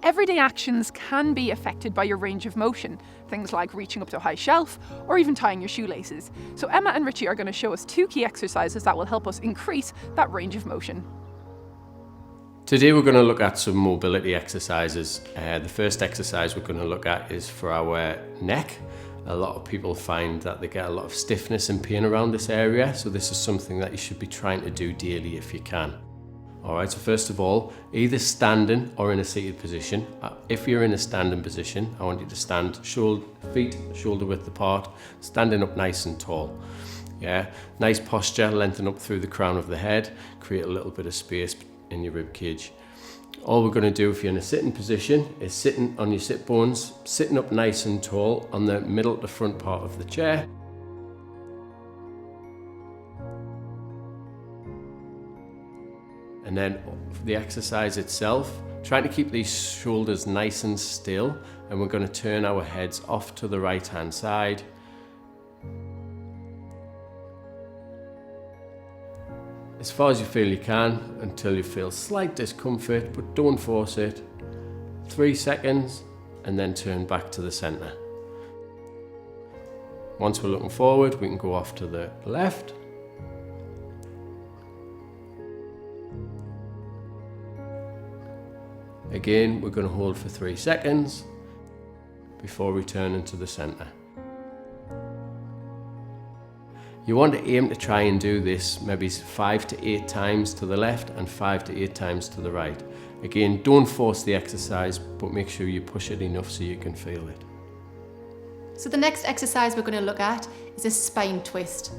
everyday actions can be affected by your range of motion, things like reaching up to a high shelf or even tying your shoelaces. So Emma and Richie are going to show us 2 key exercises that will help us increase that range of motion. Today we're going to look at some mobility exercises. The first exercise we're going to look at is for our neck. A lot of people find that they get a lot of stiffness and pain around this area, so this is something that you should be trying to do daily if you can. Alright, so first of all, either standing or in a seated position. If you're in a standing position, I want you to stand feet shoulder width apart, standing up nice and tall. Yeah, nice posture, lengthen up through the crown of the head, create a little bit of space in your rib cage. All we're going to do if you're in a sitting position is sitting on your sit bones, sitting up nice and tall on the middle to front part of the chair. And then for the exercise itself, trying to keep these shoulders nice and still, and we're going to turn our heads off to the right hand side. As far as you feel you can, until you feel slight discomfort, but don't force it. 3 seconds, and then turn back to the center. Once we're looking forward, we can go off to the left. Again, we're going to hold for 3 seconds before returning to the center. You want to aim to try and do this maybe 5 to 8 times to the left and 5 to 8 times to the right. Again, don't force the exercise, but make sure you push it enough so you can feel it. So the next exercise we're going to look at is a spine twist.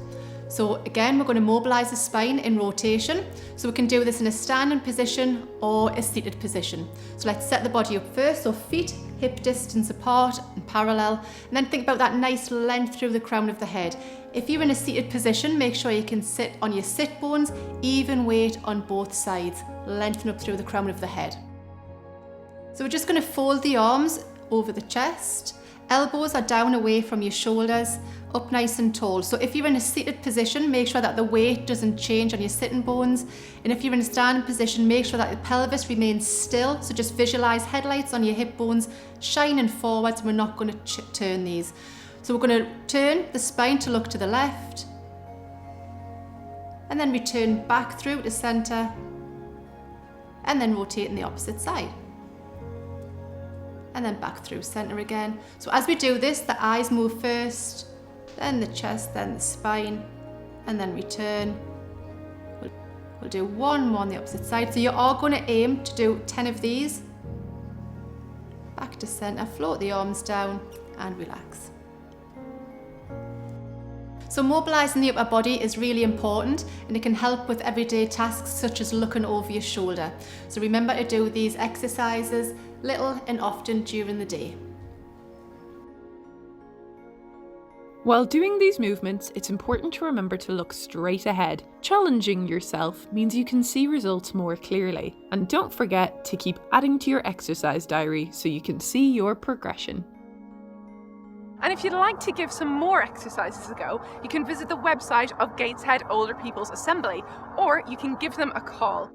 So again, we're going to mobilise the spine in rotation. So we can do this in a standing position or a seated position. So let's set the body up first. So feet hip distance apart and parallel. And then think about that nice length through the crown of the head. If you're in a seated position, make sure you can sit on your sit bones, even weight on both sides, lengthen up through the crown of the head. So we're just going to fold the arms over the chest. Elbows are down away from your shoulders, up nice and tall. So if you're in a seated position, make sure that the weight doesn't change on your sitting bones. And if you're in a standing position, make sure that the pelvis remains still. So just visualize headlights on your hip bones, shining forwards. We're not going to turn these. So we're going to turn the spine to look to the left, and then return back through to center, and then rotate in the opposite side. And then back through center again. So as we do this, the eyes move first, then the chest, then the spine, and then return. We'll do one more on the opposite side. So you are going to aim to do 10 of these. Back to center, float the arms down and relax. So mobilising the upper body is really important, and it can help with everyday tasks such as looking over your shoulder. So remember to do these exercises little and often during the day. While doing these movements, it's important to remember to look straight ahead. Challenging yourself means you can see results more clearly. And don't forget to keep adding to your exercise diary so you can see your progression. And if you'd like to give some more exercises a go, you can visit the website of Gateshead Older People's Assembly, or you can give them a call.